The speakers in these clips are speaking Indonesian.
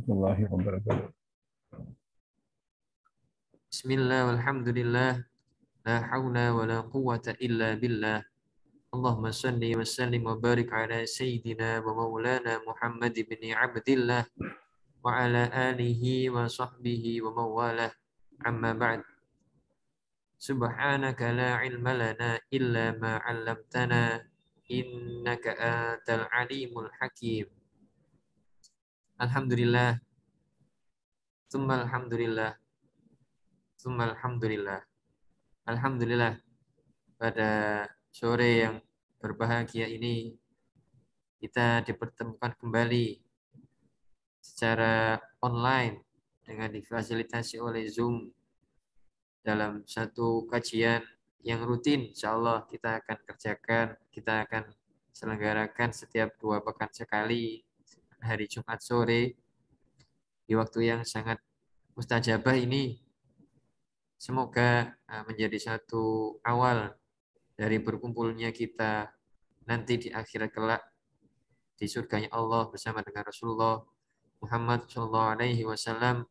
warahmatullahi wabarakatuh. Bismillah, walhamdulillah, la hawla wa la quwwata illa billah. Allahumma salli wa sallim wa barik ala Sayyidina wa maulana Muhammad ibn Abdillah wa ala alihi wa sahbihi wa mawalah. Amma ba'd. Subhanaka la ilma lana illa ma 'allamtana innaka antal alimul hakim. Alhamdulillah, tsumma alhamdulillah, tsumma alhamdulillah. Alhamdulillah, pada sore yang berbahagia ini kita dipertemukan kembali secara online dengan difasilitasi oleh Zoom dalam satu kajian yang rutin. Insya Allah kita akan kerjakan, kita akan selenggarakan setiap 2 pekan sekali hari Jumat sore di waktu yang sangat mustajabah ini. Semoga menjadi satu awal dari berkumpulnya kita nanti di akhirat kelak di surganya Allah bersama dengan Rasulullah Muhammad SAW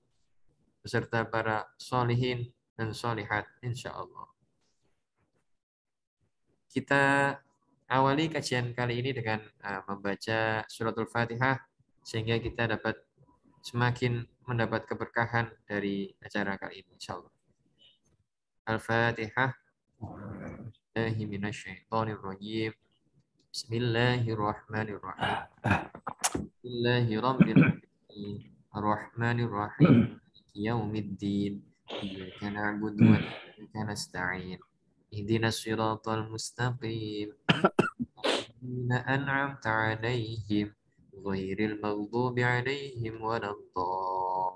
beserta para solihin dan solihat insya Allah. Kita awali kajian kali ini dengan membaca suratul Fatihah sehingga kita dapat semakin mendapat keberkahan dari acara kali ini insya Allah. Al-Fatihah. Bismillahirrahmanirrahim. Bismillahirrahmanirrahim. Bismillahirrahmanirrahim. Ar-Rahmanirrahim. Yaumiddin. Iyyaka na'budu wa iyyaka nasta'in. Ihdinas siratal mustaqim. Alladzina an'amta 'alaihim ghairil maghdubi 'alaihim waladdallin.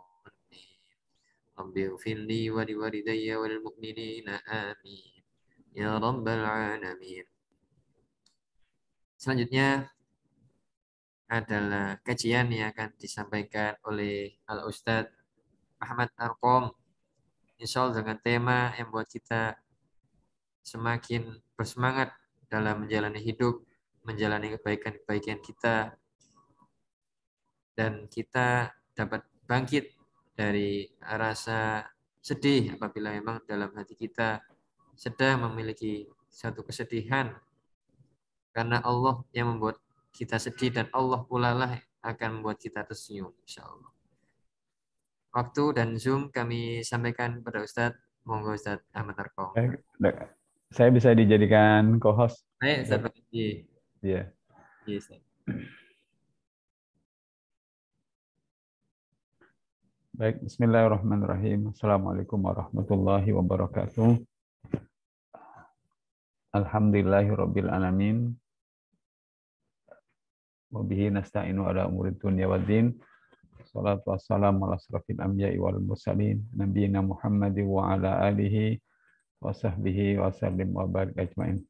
Rabbi ighfirli wa liwalidayya wal mu'minina amin. Ya rabbal alamin. Selanjutnya adalah kajian yang akan disampaikan oleh Al-Ustadz Ahmad Arqom. Insya Allah dengan tema yang buat kita semakin bersemangat dalam menjalani hidup, menjalani kebaikan-kebaikan kita, dan kita dapat bangkit dari rasa sedih apabila memang dalam hati kita sedang memiliki satu kesedihan karena Allah yang membuat kita sedih dan Allah pula lah akan membuat kita tersenyum insya Allah. Waktu dan Zoom kami sampaikan pada Ustadz. Monggo Ustadz Ahmad Arqom. Saya bisa dijadikan co-host. Baik Ustadz Bakti. Iya. Iya Ustadz. Baik, bismillahirrahmanirrahim. Assalamualaikum warahmatullahi wabarakatuh. Alhamdulillahirabbil alamin. Wa bihi nasta'inu ala umuri dunya waddin. Shalatu wassalamu ala asrofil anbiya'i wal mursalin nabiyina Muhammadin wa ala alihi wa sahbihi wa sallim wa barik ajmain.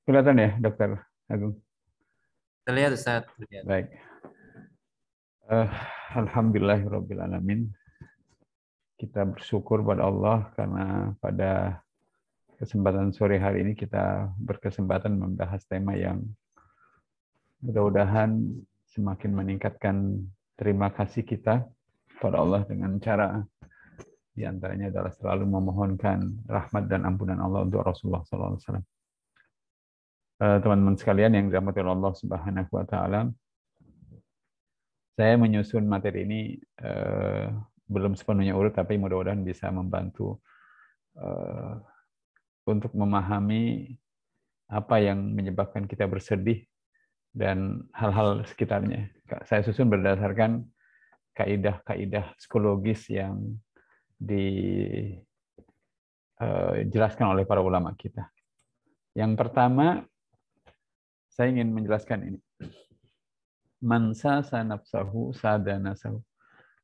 Kelihatan ya, Dokter Agung? Terlihat Ustaz. Baik. Alhamdulillahirabbil alamin. Kita bersyukur pada Allah karena pada kesempatan sore hari ini kita berkesempatan membahas tema yang mudah-mudahan semakin meningkatkan terima kasih kita pada Allah dengan cara diantaranya adalah selalu memohonkan rahmat dan ampunan Allah untuk Rasulullah SAW. Teman-teman sekalian yang dirahmati Allah Subhanahu wa Ta'ala, saya menyusun materi ini belum sepenuhnya urut, tapi mudah-mudahan bisa membantu untuk memahami apa yang menyebabkan kita bersedih dan hal-hal sekitarnya. Saya susun berdasarkan kaidah-kaidah psikologis yang dijelaskan oleh para ulama kita. Yang pertama, saya ingin menjelaskan ini. Man sasa nafsahu sada nasahu.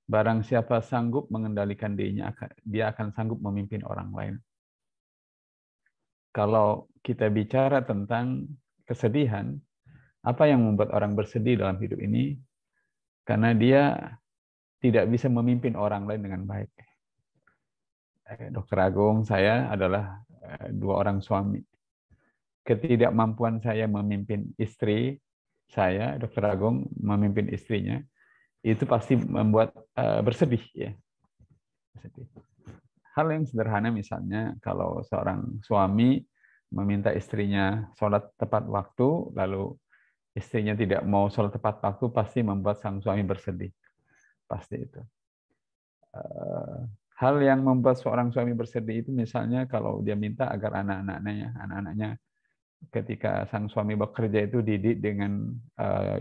Barang siapa sanggup mengendalikan dirinya, dia akan sanggup memimpin orang lain. Kalau kita bicara tentang kesedihan, apa yang membuat orang bersedih dalam hidup ini? Karena dia tidak bisa memimpin orang lain dengan baik. Dr. Agung, saya adalah dua orang suami. Ketidakmampuan saya memimpin istri saya, Dr. Agung memimpin istrinya, itu pasti membuat bersedih ya. Bersedih. Hal yang sederhana misalnya kalau seorang suami meminta istrinya sholat tepat waktu, lalu istrinya tidak mau sholat tepat waktu, pasti membuat sang suami bersedih. Pasti itu. Hal yang membuat seorang suami bersedih itu misalnya kalau dia minta agar anak-anaknya ketika sang suami bekerja itu didik dengan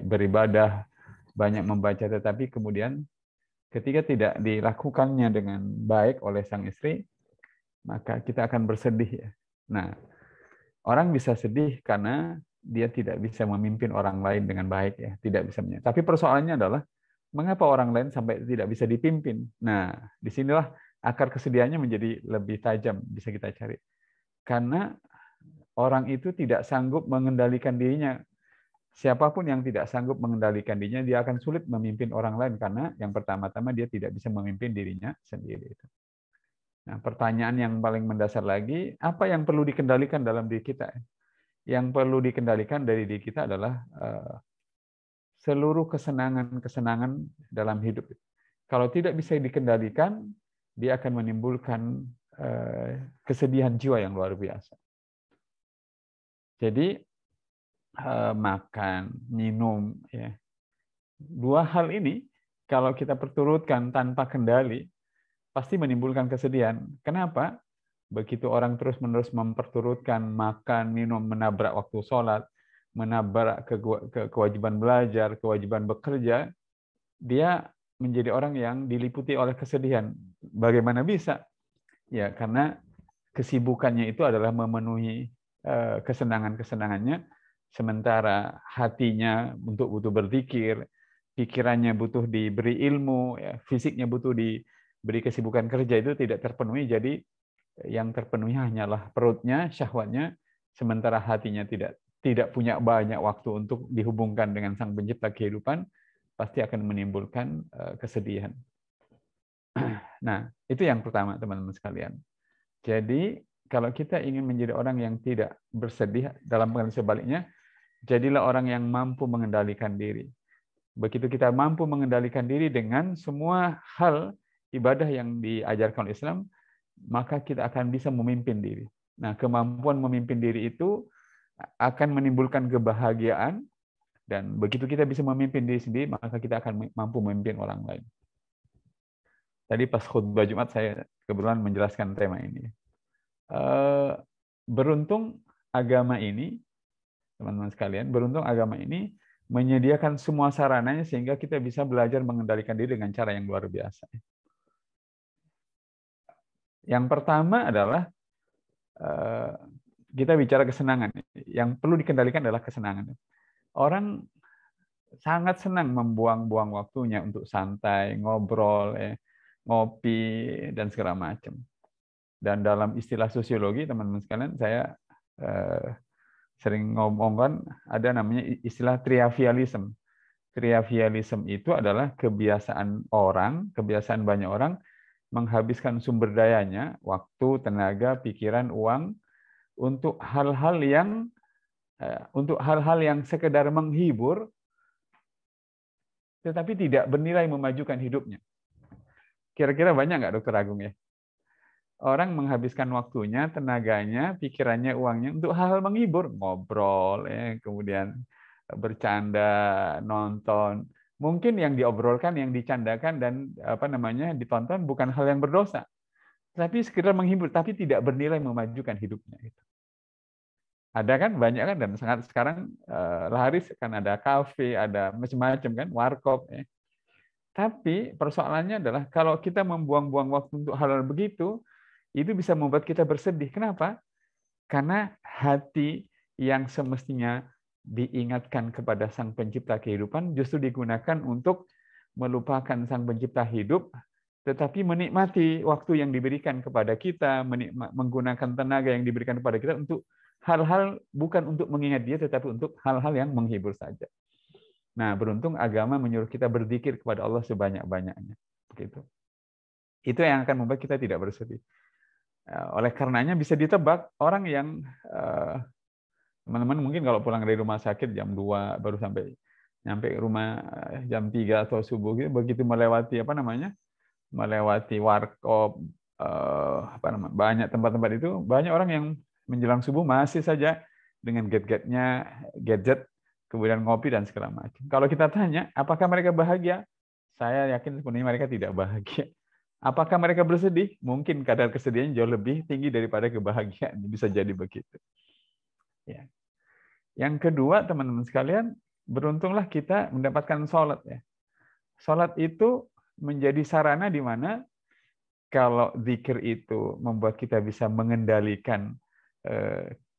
beribadah, banyak membaca, tetapi kemudian ketika tidak dilakukannya dengan baik oleh sang istri, maka kita akan bersedih ya. Nah, orang bisa sedih karena dia tidak bisa memimpin orang lain dengan baik ya, tidak bisa. Tapi persoalannya adalah mengapa orang lain sampai tidak bisa dipimpin? Nah, disinilah akar kesedihannya menjadi lebih tajam, bisa kita cari. Karena orang itu tidak sanggup mengendalikan dirinya. Siapapun yang tidak sanggup mengendalikan dirinya, dia akan sulit memimpin orang lain karena yang pertama-tama dia tidak bisa memimpin dirinya sendiri. Nah, pertanyaan yang paling mendasar lagi, apa yang perlu dikendalikan dalam diri kita? Yang perlu dikendalikan dari diri kita adalah seluruh kesenangan-kesenangan dalam hidup. Kalau tidak bisa dikendalikan, dia akan menimbulkan kesedihan jiwa yang luar biasa. Jadi makan, minum, ya. Dua hal ini kalau kita perturutkan tanpa kendali, pasti menimbulkan kesedihan. Kenapa? Begitu orang terus-menerus memperturutkan makan, minum, menabrak waktu sholat, menabrak kewajiban belajar, kewajiban bekerja, dia menjadi orang yang diliputi oleh kesedihan. Bagaimana bisa? Ya, karena kesibukannya itu adalah memenuhi kesenangan-kesenangannya, sementara hatinya butuh berzikir, pikirannya butuh diberi ilmu, ya, fisiknya butuh diberi kesibukan kerja, itu tidak terpenuhi. Jadi yang terpenuhi hanyalah perutnya, syahwatnya, sementara hatinya tidak punya banyak waktu untuk dihubungkan dengan Sang Pencipta kehidupan, pasti akan menimbulkan kesedihan. Nah, itu yang pertama, teman-teman sekalian. Jadi, kalau kita ingin menjadi orang yang tidak bersedih, dalam pengertian sebaliknya, jadilah orang yang mampu mengendalikan diri. Begitu kita mampu mengendalikan diri dengan semua hal ibadah yang diajarkan oleh Islam, maka kita akan bisa memimpin diri. Nah, kemampuan memimpin diri itu akan menimbulkan kebahagiaan, dan begitu kita bisa memimpin diri sendiri, maka kita akan mampu memimpin orang lain. Tadi pas khutbah Jumat saya kebetulan menjelaskan tema ini. Beruntung agama ini, teman-teman sekalian, beruntung agama ini menyediakan semua sarananya sehingga kita bisa belajar mengendalikan diri dengan cara yang luar biasa. Yang pertama adalah kita bicara kesenangan. Yang perlu dikendalikan adalah kesenangan. Orang sangat senang membuang-buang waktunya untuk santai, ngobrol, ngopi, dan segala macam. Dan dalam istilah sosiologi, teman-teman sekalian, saya sering ngomongkan ada namanya istilah trivialism. Trivialism itu adalah kebiasaan banyak orang menghabiskan sumber dayanya, waktu, tenaga, pikiran, uang untuk hal-hal yang sekedar menghibur, tetapi tidak bernilai memajukan hidupnya. Kira-kira banyak nggak, Dr. Agung ya? Orang menghabiskan waktunya, tenaganya, pikirannya, uangnya untuk hal-hal menghibur, ngobrol, kemudian bercanda, nonton. Mungkin yang diobrolkan, yang dicandakan dan ditonton bukan hal yang berdosa, tapi sekedar menghibur, tapi tidak bernilai memajukan hidupnya. Ada kan, banyak kan, dan sangat sekarang laris kan, ada kafe, ada macam-macam kan, warkop. Tapi persoalannya adalah kalau kita membuang-buang waktu untuk hal-hal begitu, itu bisa membuat kita bersedih. Kenapa? Karena hati yang semestinya diingatkan kepada Sang Pencipta kehidupan justru digunakan untuk melupakan Sang Pencipta hidup, tetapi menikmati waktu yang diberikan kepada kita, menggunakan tenaga yang diberikan kepada kita untuk hal-hal bukan untuk mengingat dia, tetapi untuk hal-hal yang menghibur saja. Nah, beruntung agama menyuruh kita berzikir kepada Allah sebanyak-banyaknya. Begitu. Itu yang akan membuat kita tidak bersedih. Oleh karenanya bisa ditebak orang yang teman-teman mungkin kalau pulang dari rumah sakit jam 2 baru nyampe rumah jam 3 atau subuh gitu, begitu melewati melewati warkop, banyak tempat-tempat itu, banyak orang yang menjelang subuh masih saja dengan gadget, kemudian ngopi dan segala macam. Kalau kita tanya, apakah mereka bahagia? Saya yakin sebenarnya mereka tidak bahagia. Apakah mereka bersedih? Mungkin kadar kesedihannya jauh lebih tinggi daripada kebahagiaan. Bisa jadi begitu. Ya. Yang kedua, teman-teman sekalian, beruntunglah kita mendapatkan sholat. Ya. Sholat itu menjadi sarana di mana kalau zikir itu membuat kita bisa mengendalikan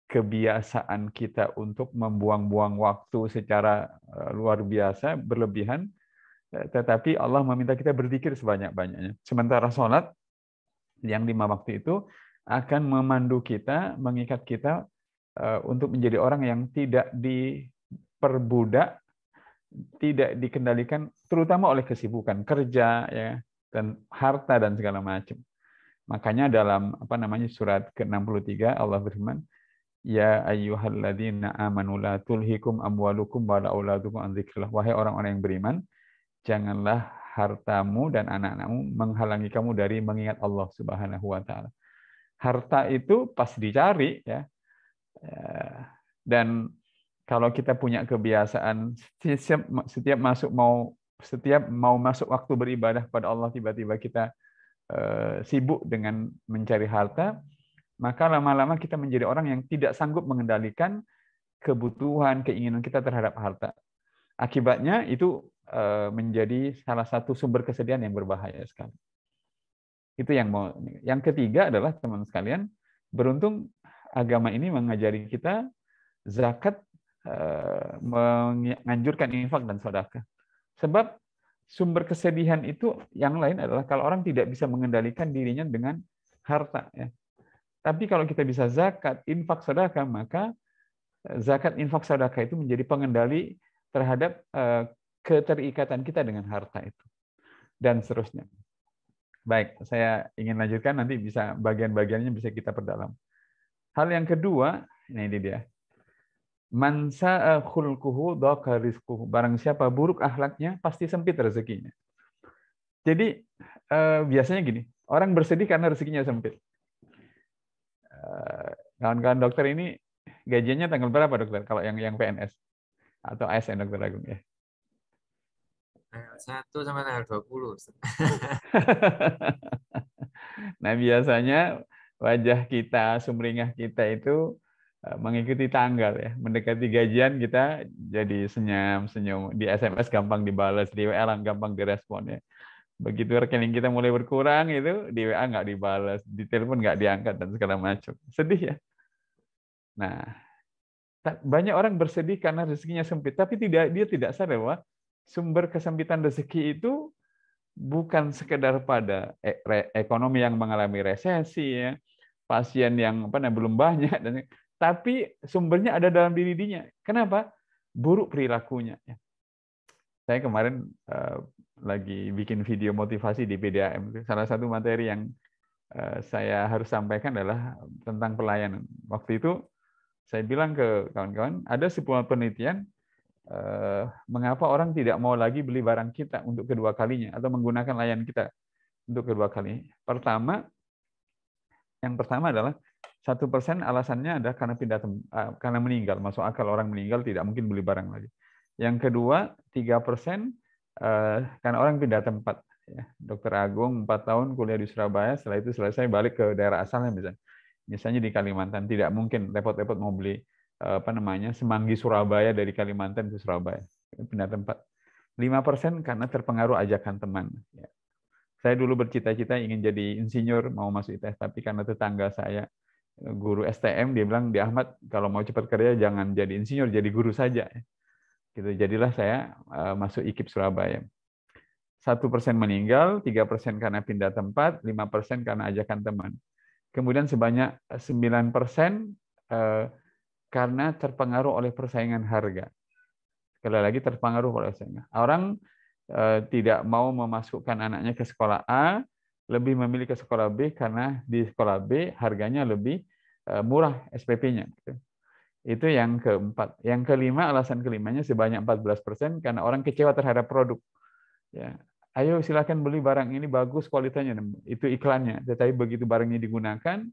kebiasaan kita untuk membuang-buang waktu secara luar biasa, berlebihan, tetapi Allah meminta kita berzikir sebanyak-banyaknya. Sementara sholat yang 5 waktu itu akan memandu kita, mengikat kita untuk menjadi orang yang tidak diperbudak, tidak dikendalikan, terutama oleh kesibukan kerja, ya, dan harta dan segala macam. Makanya dalam surat ke-63 Allah berfirman, ya ayyuhalladzina amanu la tulhikum amwalukum wala auladukum an dzikrillah. Wahai orang-orang yang beriman, janganlah hartamu dan anak-anakmu menghalangi kamu dari mengingat Allah Subhanahu wa taala. Harta itu pas dicari, ya. Dan kalau kita punya kebiasaan setiap mau masuk waktu beribadah pada Allah, tiba-tiba kita sibuk dengan mencari harta, maka lama-lama kita menjadi orang yang tidak sanggup mengendalikan kebutuhan, keinginan kita terhadap harta. Akibatnya itu menjadi salah satu sumber kesedihan yang berbahaya sekali. Itu yang ketiga adalah, teman sekalian, beruntung agama ini mengajari kita zakat, menganjurkan infak dan sedekah. Sebab sumber kesedihan itu yang lain adalah kalau orang tidak bisa mengendalikan dirinya dengan harta, ya. Tapi kalau kita bisa zakat, infak, sedekah, maka zakat, infak, sedekah itu menjadi pengendali terhadap keterikatan kita dengan harta itu. Dan seterusnya. Baik, saya ingin lanjutkan, nanti bisa bagian-bagiannya bisa kita perdalam. Hal yang kedua, ini dia. Man sa'a khulquhu dhaqa rizquhu. Barang siapa buruk akhlaknya, pasti sempit rezekinya. Jadi biasanya gini, orang bersedih karena rezekinya sempit. Kawan-kawan dokter ini gajiannya tanggal berapa, dokter? Kalau yang PNS atau ASN, Dokter Agung, ya? Tanggal 1 sampai tanggal 20. Nah, biasanya wajah kita, sumringah kita itu mengikuti tanggal, ya. Mendekati gajian kita jadi senyum, di SMS gampang dibalas, di WA gampang direspon, ya. Begitu rekening kita mulai berkurang itu, di WA nggak dibalas, di telepon nggak diangkat dan segala macam. Sedih, ya. Nah, banyak orang bersedih karena rezekinya sempit, tapi dia tidak sadar bahwa sumber kesempitan rezeki itu bukan sekedar pada ekonomi yang mengalami resesi, ya, pasien yang belum banyak, tapi sumbernya ada dalam diri dia. Kenapa? Buruk perilakunya. Saya kemarin lagi bikin video motivasi di PDAM. Salah satu materi yang saya harus sampaikan adalah tentang pelayanan. Waktu itu saya bilang ke kawan-kawan, ada sebuah penelitian mengapa orang tidak mau lagi beli barang kita untuk kedua kalinya atau menggunakan layanan kita untuk kedua kalinya. Yang pertama adalah 1% alasannya adalah karena meninggal. Masuk akal, orang meninggal tidak mungkin beli barang lagi. Yang kedua, 3% karena orang pindah tempat. Ya, Dokter Agung 4 tahun kuliah di Surabaya, setelah itu selesai balik ke daerah asalnya misalnya di Kalimantan, tidak mungkin repot-repot mau beli Semanggi Surabaya dari Kalimantan ke Surabaya, pindah tempat. 5% karena terpengaruh ajakan teman. Ya. Saya dulu bercita-cita ingin jadi insinyur, mau masuk ITS, tapi karena tetangga saya guru STM, dia bilang, di Ahmad, kalau mau cepat kerja jangan jadi insinyur, jadi guru saja. Gitu. Jadilah saya masuk IKIP Surabaya. 1% meninggal, 3% karena pindah tempat, 5% karena ajakan teman. Kemudian sebanyak 9% karena terpengaruh oleh persaingan harga. Sekali lagi terpengaruh oleh persaingan. Orang tidak mau memasukkan anaknya ke sekolah A, lebih memilih ke sekolah B karena di sekolah B harganya lebih murah SPP-nya. Itu yang keempat. Yang kelima, alasan kelimanya sebanyak 14% karena orang kecewa terhadap produk. Ya. Ayo silakan beli barang ini bagus kualitasnya. Itu iklannya. Tetapi begitu barangnya digunakan,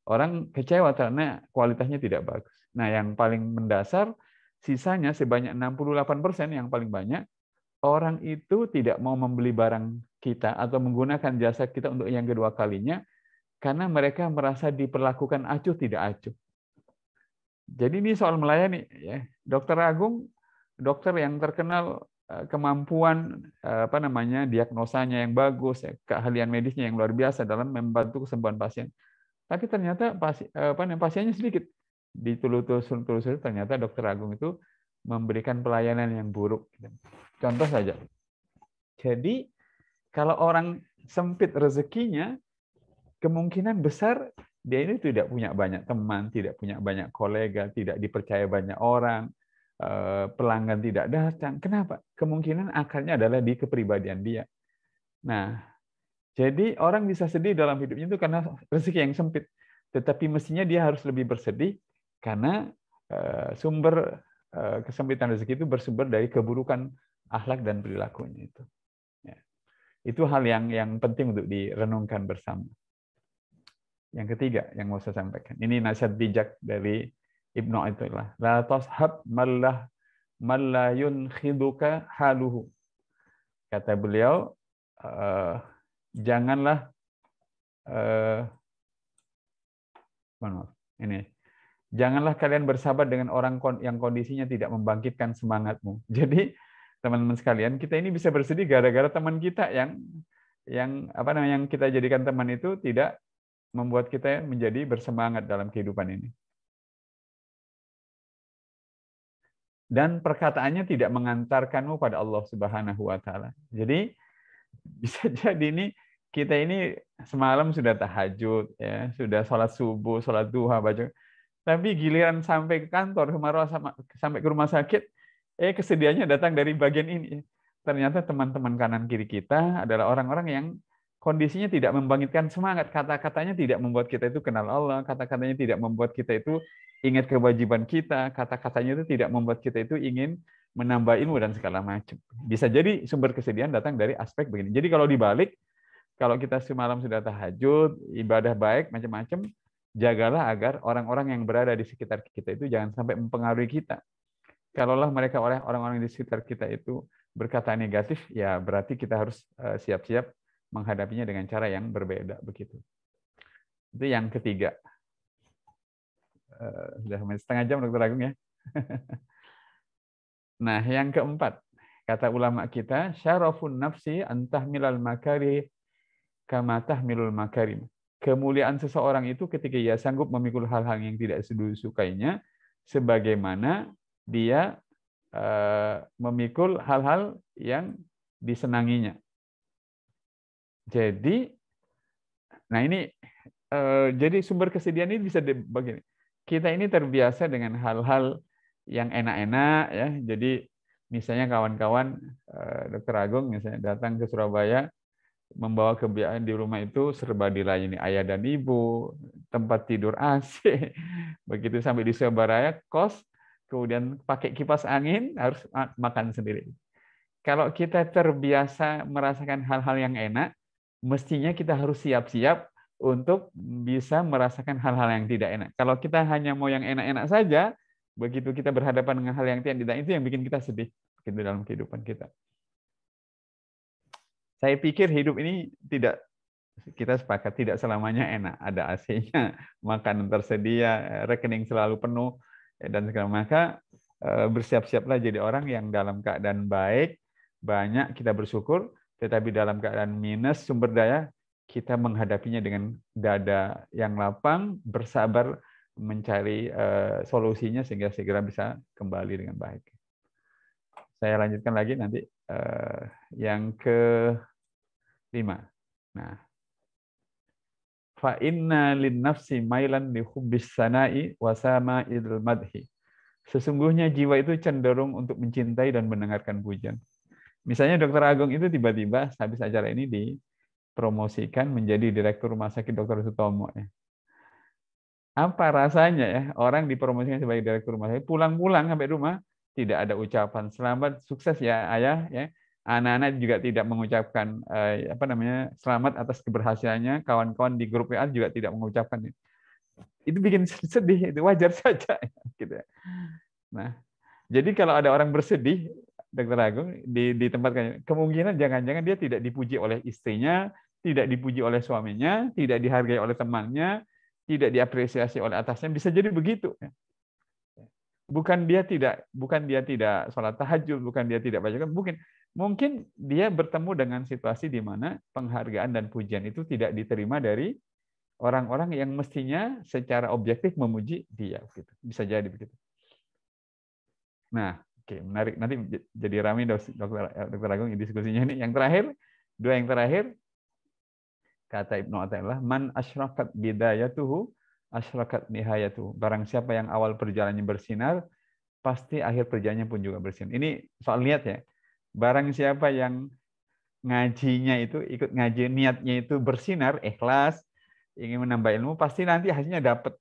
orang kecewa karena kualitasnya tidak bagus. Nah, yang paling mendasar, sisanya sebanyak 68% yang paling banyak, orang itu tidak mau membeli barang kita atau menggunakan jasa kita untuk yang kedua kalinya karena mereka merasa diperlakukan acuh tidak acuh. Jadi ini soal melayani ya. Dokter Agung, dokter yang terkenal kemampuan diagnosanya yang bagus, ya, keahlian medisnya yang luar biasa dalam membantu kesembuhan pasien. Tapi ternyata pasiennya sedikit. Ditelusur ternyata dokter Agung itu memberikan pelayanan yang buruk. Contoh saja. Jadi kalau orang sempit rezekinya, kemungkinan besar dia ini tidak punya banyak teman, tidak punya banyak kolega, tidak dipercaya banyak orang, pelanggan tidak datang. Kenapa? Kemungkinan akarnya adalah di kepribadian dia. Nah, jadi orang bisa sedih dalam hidupnya itu karena rezeki yang sempit. Tetapi mestinya dia harus lebih bersedih karena sumber kesempitan rezeki itu bersumber dari keburukan akhlak dan perilakunya itu. Ya. Itu hal yang penting untuk direnungkan bersama. Yang ketiga yang mau saya sampaikan. Ini nasihat bijak dari Ibnu Athaillah. La tashab man la yunkhiduka haluhu. Kata beliau, janganlah janganlah kalian bersahabat dengan orang yang kondisinya tidak membangkitkan semangatmu. Jadi teman-teman sekalian, kita ini bisa bersedih gara-gara teman kita yang kita jadikan teman itu tidak membuat kita menjadi bersemangat dalam kehidupan ini. Dan perkataannya tidak mengantarkanmu pada Allah Subhanahu wa taala. Jadi bisa jadi ini kita ini semalam sudah tahajud ya, sudah sholat subuh, sholat duha, baca. Tapi giliran sampai ke kantor, sampai ke rumah sakit, kesedihannya datang dari bagian ini. Ternyata teman-teman kanan kiri kita adalah orang-orang yang kondisinya tidak membangkitkan semangat, kata-katanya tidak membuat kita itu kenal Allah, kata-katanya tidak membuat kita itu ingat kewajiban kita, kata-katanya itu tidak membuat kita itu ingin menambah ilmu dan segala macam. Bisa jadi sumber kesedihan datang dari aspek begini. Jadi kalau dibalik, kalau kita semalam sudah tahajud, ibadah baik, macam-macam, jagalah agar orang-orang yang berada di sekitar kita itu jangan sampai mempengaruhi kita. Kalaulah mereka orang-orang di sekitar kita itu berkata negatif, ya berarti kita harus siap-siap menghadapinya dengan cara yang berbeda begitu. Itu yang ketiga. Sudah setengah jam Dr. Agung ya. Nah, yang keempat, kata ulama kita, syarafun nafsi antahmilal makari kama tahmilul makarim. Kemuliaan seseorang itu ketika ia sanggup memikul hal-hal yang tidak disukainya, sebagaimana dia memikul hal-hal yang disenanginya. Jadi, nah ini, jadi sumber kesedihan ini bisa begini. Kita ini terbiasa dengan hal-hal yang enak-enak ya. Jadi misalnya kawan-kawan Dr. Agung misalnya datang ke Surabaya membawa kebiasaan di rumah itu serba dilayani ayah dan ibu, tempat tidur AC. Begitu sampai di Surabaya kos, kemudian pakai kipas angin, harus makan sendiri. Kalau kita terbiasa merasakan hal-hal yang enak, mestinya kita harus siap-siap untuk bisa merasakan hal-hal yang tidak enak. Kalau kita hanya mau yang enak-enak saja, begitu kita berhadapan dengan hal yang tidak, itu yang bikin kita sedih gitu dalam kehidupan kita. Saya pikir hidup ini kita sepakat tidak selamanya enak. Ada AC-nya, makanan tersedia, rekening selalu penuh, dan segala macam. Bersiap-siaplah jadi orang yang dalam keadaan baik, banyak kita bersyukur, tetapi dalam keadaan minus sumber daya, kita menghadapinya dengan dada yang lapang, bersabar mencari solusinya sehingga segera bisa kembali dengan baik. Saya lanjutkan lagi nanti yang ke-5. Nah, fa inna linnafsi mailan li hubbis sana'i wa sama'il madhi. Sesungguhnya jiwa itu cenderung untuk mencintai dan mendengarkan pujian. Misalnya Dr. Agung itu tiba-tiba habis acara ini dipromosikan menjadi Direktur Rumah Sakit Dr. Sutomo. Ya. Apa rasanya ya orang dipromosikan sebagai Direktur Rumah Sakit, pulang-pulang sampai rumah tidak ada ucapan selamat, sukses ya ayah, ya. Anak-anak juga tidak mengucapkan selamat atas keberhasilannya, kawan-kawan di grup WA juga tidak mengucapkan. Itu bikin sedih, itu wajar saja gitu. Nah, jadi kalau ada orang bersedih, Dr. Agung, di tempat kemungkinan jangan-jangan dia tidak dipuji oleh istrinya, tidak dipuji oleh suaminya, tidak dihargai oleh temannya, tidak diapresiasi oleh atasnya, bisa jadi begitu. Bukan dia tidak sholat tahajud, bukan dia tidak baca, mungkin dia bertemu dengan situasi di mana penghargaan dan pujian itu tidak diterima dari orang-orang yang mestinya secara objektif memuji dia, gitu. Bisa jadi begitu. Nah, oke, menarik. Nanti jadi ramai Dr. Agung diskusinya ini. Yang terakhir, dua yang terakhir, kata Ibnu Athaillah, man asyrakat bidayatuhu asyrakat nihayatuhu. Barang siapa yang awal perjalanannya bersinar, pasti akhir perjalanannya pun juga bersinar. Ini soal niat ya. Barang siapa yang ngajinya itu, ikut ngaji, niatnya itu bersinar, ikhlas, ingin menambah ilmu, pasti nanti hasilnya dapat.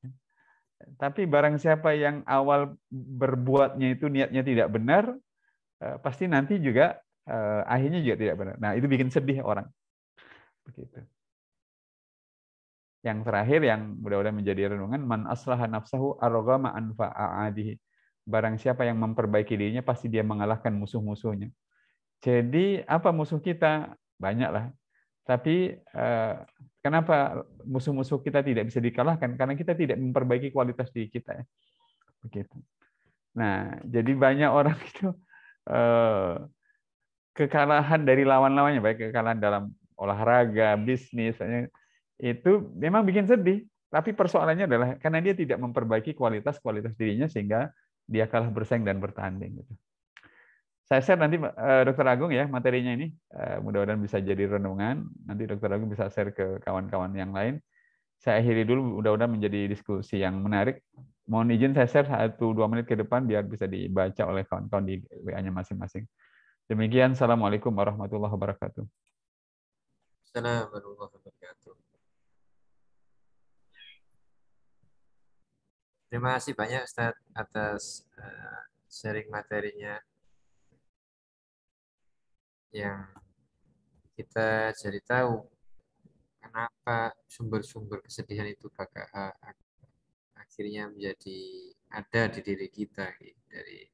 Tapi barang siapa yang awal berbuatnya itu niatnya tidak benar, pasti nanti juga akhirnya juga tidak benar. Nah, itu bikin sedih orang. Begitu. Yang terakhir yang mudah-mudahan menjadi renungan, man aslaha nafsahu arghama anfa'adihi. Barang siapa yang memperbaiki dirinya, pasti dia mengalahkan musuh-musuhnya. Jadi apa musuh kita? Banyaklah. Tapi kenapa musuh-musuh kita tidak bisa dikalahkan? Karena kita tidak memperbaiki kualitas diri kita. Begitu. Nah, jadi banyak orang itu kekalahan dari lawan-lawannya, baik kekalahan dalam olahraga, bisnis, itu memang bikin sedih. Tapi persoalannya adalah karena dia tidak memperbaiki kualitas dirinya sehingga dia kalah bersaing dan bertanding. Gitu. Saya share nanti Dr. Agung ya materinya ini, mudah-mudahan bisa jadi renungan. Nanti Dr. Agung bisa share ke kawan-kawan yang lain. Saya akhiri dulu, mudah-mudahan menjadi diskusi yang menarik. Mohon izin saya share 1-2 menit ke depan biar bisa dibaca oleh kawan-kawan di WA-nya masing-masing. Demikian, Assalamualaikum warahmatullahi wabarakatuh. Assalamualaikum warahmatullahi wabarakatuh. Terima kasih banyak Ustaz atas sharing materinya yang kita jadi tahu kenapa sumber-sumber kesedihan itu akhirnya menjadi ada di diri kita dari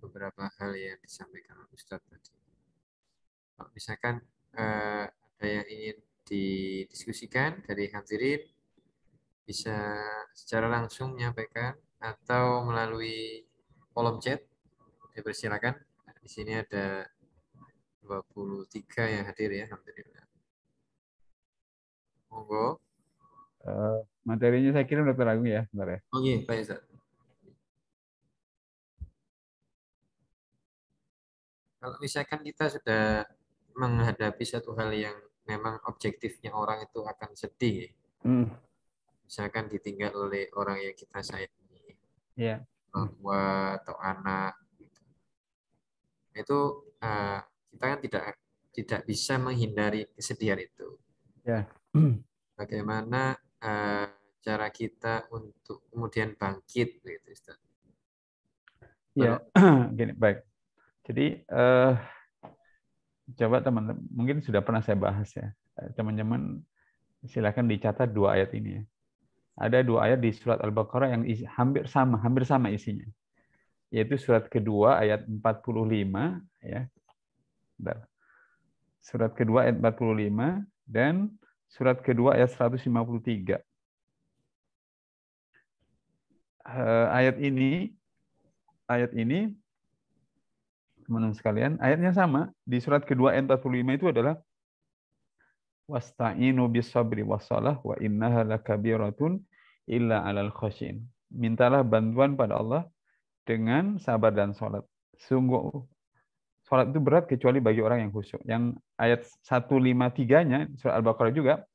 beberapa hal yang disampaikan oleh Ustaz tadi. Kalau misalkan ada yang ingin didiskusikan dari hadirin, bisa secara langsung menyampaikan atau melalui kolom chat. Dipersilakan. Di sini ada 23 yang hadir ya, alhamdulillah. Monggo. Materinya saya kirim Dr. Agung ya, sebentar ya. Oke, baik Ustaz. Kalau misalkan kita sudah menghadapi satu hal yang memang objektifnya orang itu akan sedih, misalkan ditinggal oleh orang yang kita sayangi, orang tua atau anak, itu kita kan tidak bisa menghindari kesedihan itu. Bagaimana cara kita untuk kemudian bangkit, gitu, Ustaz? Ya, gini, baik. Jadi coba teman-teman, mungkin sudah pernah saya bahas ya, teman-teman silakan dicatat 2 ayat ini ya. Ada 2 ayat di surat Al-Baqarah yang hampir sama isinya. Yaitu surat kedua ayat 45 ya. Surat kedua ayat 45 dan surat kedua ayat 153. Ayat ini teman-teman sekalian, ayatnya sama. Di surat kedua ayat 45 itu adalah wasta'inu bis-sabri was-shalah wa innaha lakabiratun illa 'alal khasyin. Mintalah bantuan pada Allah dengan sabar dan salat. Sungguh salat itu berat kecuali bagi orang yang khusyuk. Yang ayat 153-nya surah Al-Baqarah juga,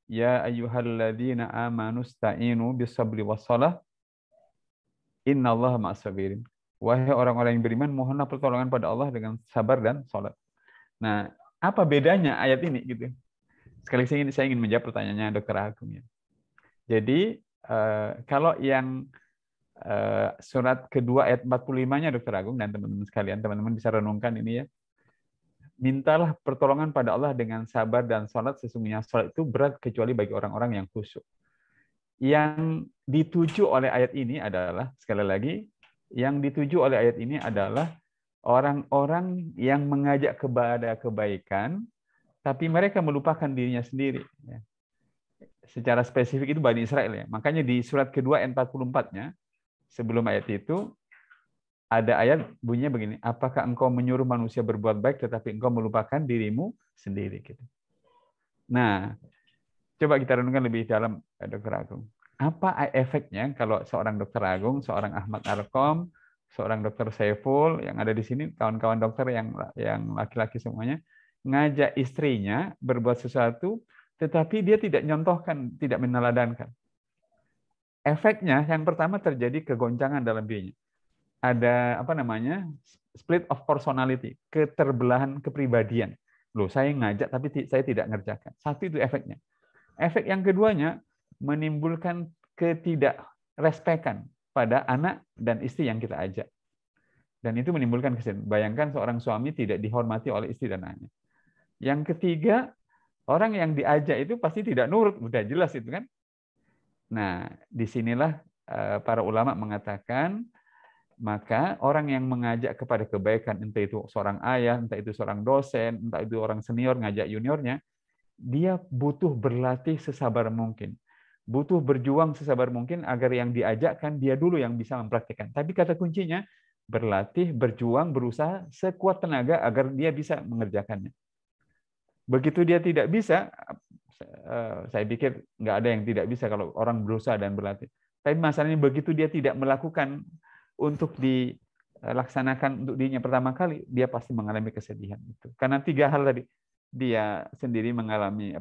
ya ayyuhalladzina amanu sta'inu bis-sabri was-shalah innallaha ma'as-sabirin. Wahai orang-orang yang beriman, mohonlah pertolongan pada Allah dengan sabar dan salat. Nah, apa bedanya ayat ini gitu? sekali lagi saya ingin menjawab pertanyaannya Dr. Agung ya. Jadi kalau yang surat kedua ayat 45-nya Dr. Agung dan teman-teman sekalian, teman-teman bisa renungkan ini ya. Mintalah pertolongan pada Allah dengan sabar dan sholat, sesungguhnya sholat itu berat kecuali bagi orang-orang yang khusyuk. Yang dituju oleh ayat ini adalah, sekali lagi, yang dituju oleh ayat ini adalah orang-orang yang mengajak kepada kebaikan, tapi mereka melupakan dirinya sendiri. Secara spesifik itu Bani Israel ya. Makanya di surat kedua ayat 44-nya, sebelum ayat itu, ada ayat bunyinya begini, apakah engkau menyuruh manusia berbuat baik tetapi engkau melupakan dirimu sendiri gitu. Nah, coba kita renungkan lebih dalam Dr. Agung. Apa efeknya kalau seorang Dr. Agung, seorang Ahmad Arkom, seorang Dr. Saiful yang ada di sini, kawan-kawan dokter yang laki-laki semuanya, ngajak istrinya berbuat sesuatu tetapi dia tidak nyontohkan, tidak meneladankan. Efeknya yang pertama terjadi kegoncangan dalam dirinya. Ada apa namanya split of personality, keterbelahan kepribadian. Loh, saya ngajak tapi saya tidak ngerjakan. Satu itu efeknya. Efek yang keduanya menimbulkan ketidakrespekan pada anak dan istri yang kita ajak. Dan itu menimbulkan kesedihan. Bayangkan seorang suami tidak dihormati oleh istri dan anaknya. Yang ketiga, orang yang diajak itu pasti tidak nurut. Udah jelas itu kan. Nah, disinilah para ulama mengatakan maka orang yang mengajak kepada kebaikan, entah itu seorang ayah, entah itu seorang dosen, entah itu orang senior ngajak juniornya, dia butuh berlatih sesabar mungkin. Butuh berjuang sesabar mungkin agar yang diajakkan dia dulu yang bisa mempraktikkan. Tapi kata kuncinya, berlatih, berjuang, berusaha sekuat tenaga agar dia bisa mengerjakannya. Begitu dia tidak bisa, saya pikir nggak ada yang tidak bisa kalau orang berusaha dan berlatih. Tapi masalahnya begitu dia tidak melakukan untuk dilaksanakan untuk dirinya pertama kali, dia pasti mengalami kesedihan itu. Karena tiga hal tadi, dia sendiri mengalami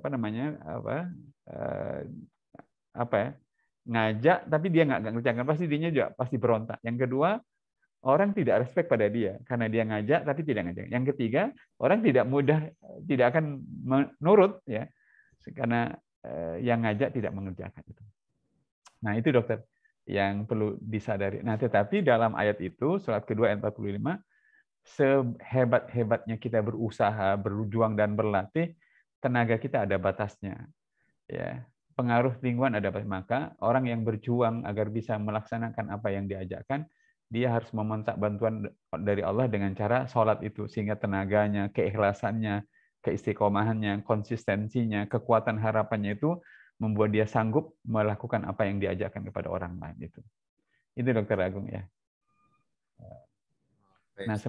ngajak tapi dia nggak ngerjakan, pasti dirinya juga pasti berontak. Yang kedua, orang tidak respect pada dia karena dia ngajak tapi tidak ngajak. Yang ketiga, orang tidak akan menurut ya karena yang ngajak tidak mengerjakan itu. Nah, itu dokter yang perlu disadari. Nah, tetapi dalam ayat itu, surat kedua ayat 45, sehebat-hebatnya kita berusaha, berjuang dan berlatih, tenaga kita ada batasnya. Ya, pengaruh lingkungan ada batas. Maka orang yang berjuang agar bisa melaksanakan apa yang diajarkan, dia harus meminta bantuan dari Allah dengan cara sholat itu, sehingga tenaganya, keikhlasannya, keistiqomahannya, konsistensinya, kekuatan harapannya itu membuat dia sanggup melakukan apa yang diajarkan kepada orang lain itu. Itu Dr. Agung ya. Nah,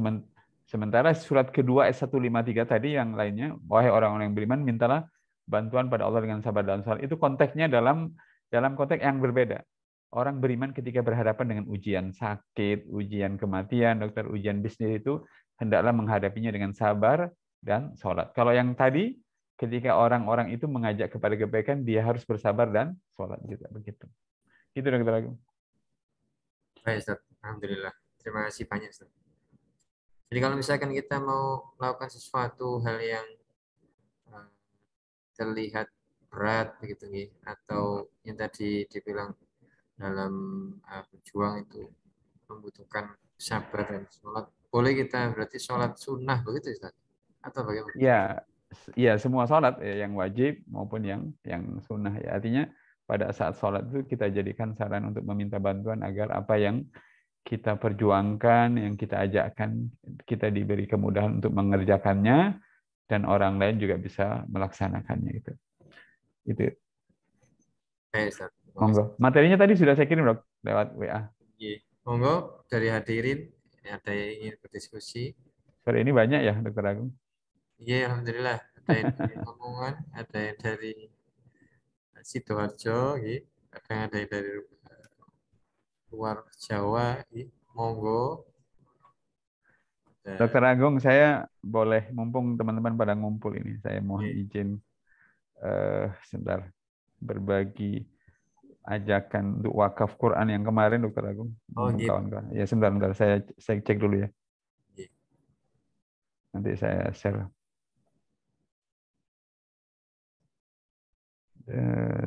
sementara surat kedua ayat 153 tadi yang lainnya, wahai orang-orang yang beriman, mintalah bantuan pada Allah dengan sabar dan salat. Itu konteksnya dalam konteks yang berbeda. Orang beriman ketika berhadapan dengan ujian sakit, ujian kematian, dokter, ujian bisnis itu hendaklah menghadapinya dengan sabar dan sholat. Kalau yang tadi, ketika orang-orang itu mengajak kepada kebaikan, dia harus bersabar dan sholat juga begitu. Itu Dokter Agung. Baik, Ustaz. Alhamdulillah. Terima kasih banyak, Ustaz. Jadi kalau misalkan kita mau melakukan sesuatu hal yang terlihat berat begitu nih, atau yang tadi dibilang dalam berjuang itu membutuhkan sabar dan sholat, boleh kita berarti sholat sunnah begitu Ustaz? Atau bagaimana? Ya semua sholat ya, yang wajib maupun yang sunnah ya. Artinya pada saat sholat itu kita jadikan saran untuk meminta bantuan agar apa yang kita perjuangkan, yang kita ajakkan, kita diberi kemudahan untuk mengerjakannya dan orang lain juga bisa melaksanakannya itu. Itu. Monggo. Materinya tadi sudah saya kirim dok lewat WA. Monggo dari hadirin ada yang ingin berdiskusi. Sore ini banyak ya Dokter Agung. Iya, alhamdulillah. Ada yang dari Lamongan, ada yang dari Sidoarjo, ada yang dari luar Jawa, monggo. Dokter Agung, saya boleh mumpung teman-teman pada ngumpul ini, saya mohon izin sebentar berbagi ajakan untuk wakaf Quran yang kemarin Dokter Agung. Kawan-kawan. Ya sebentar, saya cek dulu ya. Nanti saya share.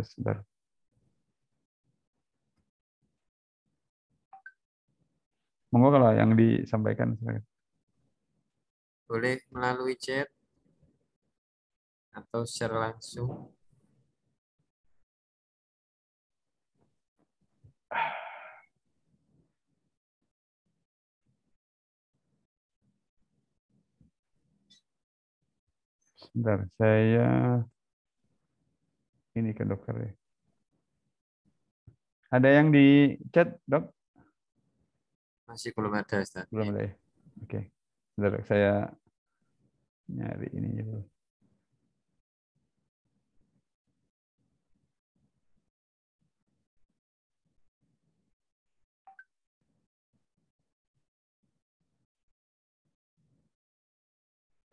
Sebentar. Monggo kalau yang disampaikan. Silakan. Boleh melalui chat atau secara langsung. Sebentar, saya ini ke dokter ya. Ada yang di chat, Dok? Masih belum ada, Ustaz. Belum ada ya? Oke. Sebentar, Dok. Saya nyari ini dulu.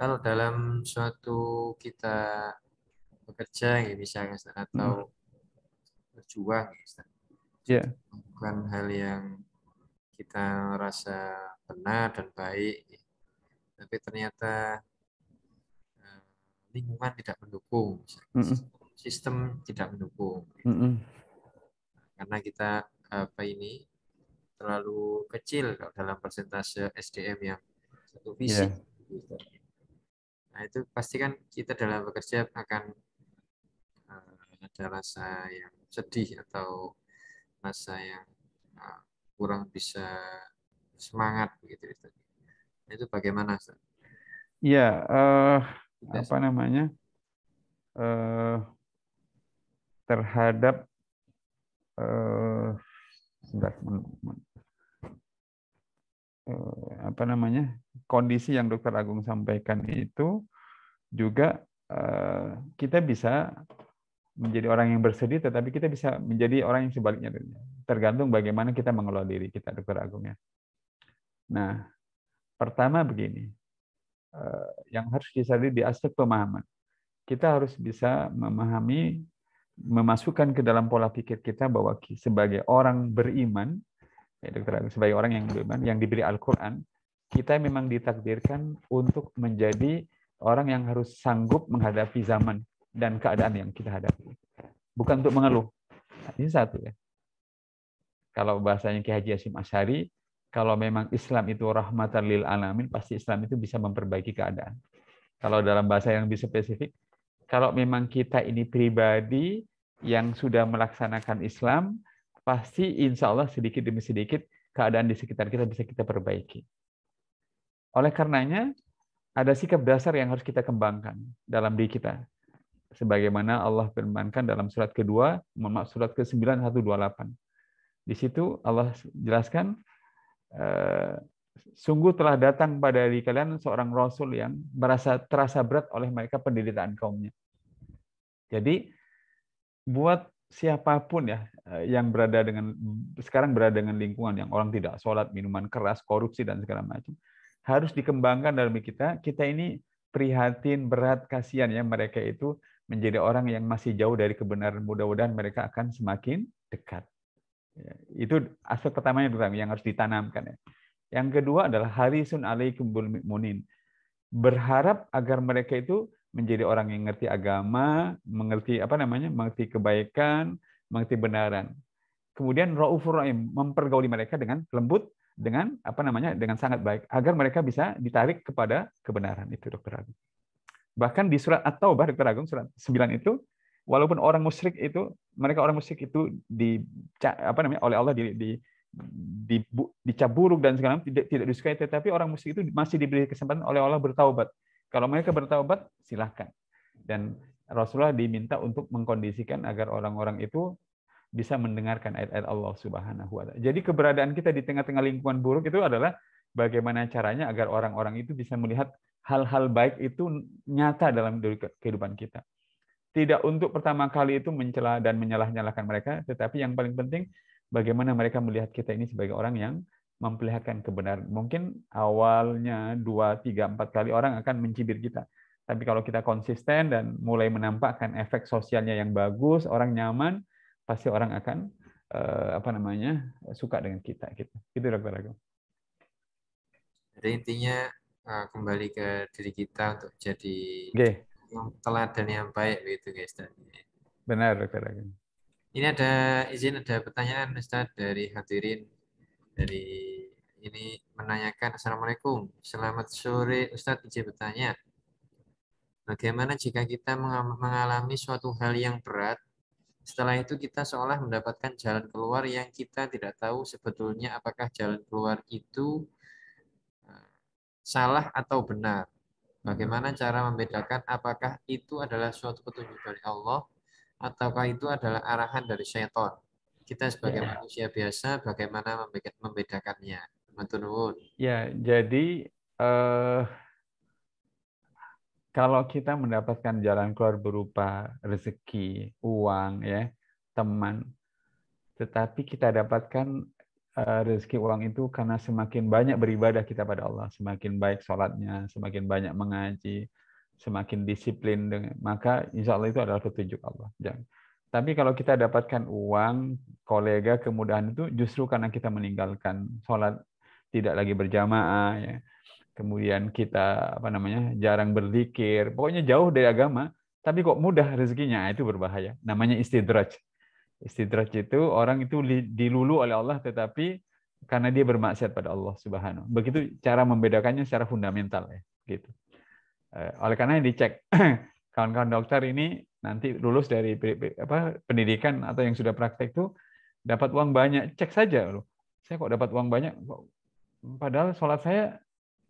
Kalau dalam suatu kita bekerja, ya, misalnya, Ustaz, Mm-mm. atau berjuang, ya, Ustaz, suatu Ya, bukan hal yang kita rasa benar dan baik, ya, tapi ternyata eh, lingkungan tidak mendukung, misalnya, mm-mm. sistem tidak mendukung, gitu. Mm-mm. Karena kita apa ini terlalu kecil kalau dalam persentase SDM yang satu visi. Ya, Nah, itu pasti kan kita dalam bekerja akan ada rasa yang sedih atau rasa yang eh, kurang bisa semangat begitu itu. Nah, itu bagaimana, Ustaz? ya, Tidak. apa namanya? eh, Terhadap sebentar, apa namanya? Kondisi yang Dokter Agung sampaikan itu juga kita bisa menjadi orang yang bersedih, tetapi kita bisa menjadi orang yang sebaliknya. Tergantung bagaimana kita mengelola diri kita, Dokter Agung ya. Nah, pertama begini, yang harus disadari di aspek pemahaman. Kita harus bisa memahami, memasukkan ke dalam pola pikir kita bahwa sebagai orang beriman, ya Dokter Agung, sebagai orang yang beriman, yang diberi Al-Quran, kita memang ditakdirkan untuk menjadi orang yang harus sanggup menghadapi zaman dan keadaan yang kita hadapi. Bukan untuk mengeluh. Nah, ini satu ya. Kalau bahasanya Ki Haji Hasyim Asy'ari, kalau memang Islam itu rahmatan lil alamin, pasti Islam itu bisa memperbaiki keadaan. Kalau dalam bahasa yang lebih spesifik, kalau memang kita ini pribadi yang sudah melaksanakan Islam, pasti insya Allah sedikit demi sedikit keadaan di sekitar kita bisa kita perbaiki. Oleh karenanya, ada sikap dasar yang harus kita kembangkan dalam diri kita. Sebagaimana Allah firmankan dalam surat kedua, surat ke-9 128. Di situ Allah jelaskan, sungguh telah datang pada diri kalian seorang Rasul yang terasa berat oleh mereka penderitaan kaumnya. Jadi buat siapapun ya yang sekarang berada dengan lingkungan yang orang tidak sholat, minuman keras, korupsi dan segala macam, harus dikembangkan dalam kita. Kita ini prihatin, berat, kasihan ya mereka itu menjadi orang yang masih jauh dari kebenaran. Mudah-mudahan mereka akan semakin dekat. Ya, itu aspek pertamanya yang harus ditanamkan ya. Yang kedua adalah harisun alaikum bil mu'minin. Berharap agar mereka itu menjadi orang yang mengerti agama, mengerti kebaikan, mengerti benaran. Kemudian raufur rahim, mempergauli mereka dengan lembut, dengan sangat baik agar mereka bisa ditarik kepada kebenaran itu, Dokter Agung. Bahkan di surat At-Taubah, Dokter Agung, surat 9 itu, walaupun mereka orang musyrik itu oleh Allah dicap buruk dan segala macam, tidak disukai, tetapi orang musyrik itu masih diberi kesempatan oleh Allah bertaubat. Kalau mereka bertaubat, silahkan. Dan Rasulullah diminta untuk mengkondisikan agar orang-orang itu bisa mendengarkan ayat-ayat Allah Subhanahu wa taala. Jadi keberadaan kita di tengah-tengah lingkungan buruk itu adalah bagaimana caranya agar orang-orang itu bisa melihat hal-hal baik itu nyata dalam kehidupan kita. Tidak untuk pertama kali itu mencela dan menyalah-nyalahkan mereka, tetapi yang paling penting bagaimana mereka melihat kita ini sebagai orang yang memperlihatkan kebenaran. Mungkin awalnya 2, 3, 4 kali orang akan mencibir kita. Tapi kalau kita konsisten dan mulai menampakkan efek sosialnya yang bagus, orang nyaman, pasti orang akan suka dengan kita gitu. Itu Dokter Agung. Jadi intinya kembali ke diri kita untuk jadi Oke, teladan yang baik begitu, guys. Benar, Dr. Agung. Ini ada pertanyaan Ustaz dari hadirin dari ini menanyakan Assalamualaikum. Selamat sore Ustaz, izin bertanya. Bagaimana jika kita mengalami suatu hal yang berat, setelah itu kita seolah mendapatkan jalan keluar yang kita tidak tahu sebetulnya apakah jalan keluar itu eh, salah atau benar. Bagaimana cara membedakan apakah itu adalah suatu petunjuk dari Allah ataukah itu adalah arahan dari syaitan. Kita sebagai Ya, manusia biasa bagaimana membedakannya. Matur nuwun. ya. Jadi eh, kalau kita mendapatkan jalan keluar berupa rezeki, uang, ya, teman, tetapi kita dapatkan rezeki uang itu karena semakin banyak beribadah kita pada Allah, semakin baik sholatnya, semakin banyak mengaji, semakin disiplin, maka insya Allah itu adalah petunjuk Allah. Jangan. Tapi kalau kita dapatkan uang, kolega, kemudahan itu justru karena kita meninggalkan sholat, tidak lagi berjamaah, ya. Kemudian kita jarang berzikir, pokoknya jauh dari agama, tapi kok mudah rezekinya, itu berbahaya. Namanya istidraj. Istidraj itu orang itu dilulu oleh Allah tetapi karena dia bermaksiat pada Allah Subhanahu. Begitu cara membedakannya secara fundamental, ya, gitu. Oleh karena dicek kawan-kawan dokter ini nanti lulus dari pendidikan atau yang sudah praktek tuh dapat uang banyak, cek saja loh. Saya kok dapat uang banyak, padahal sholat saya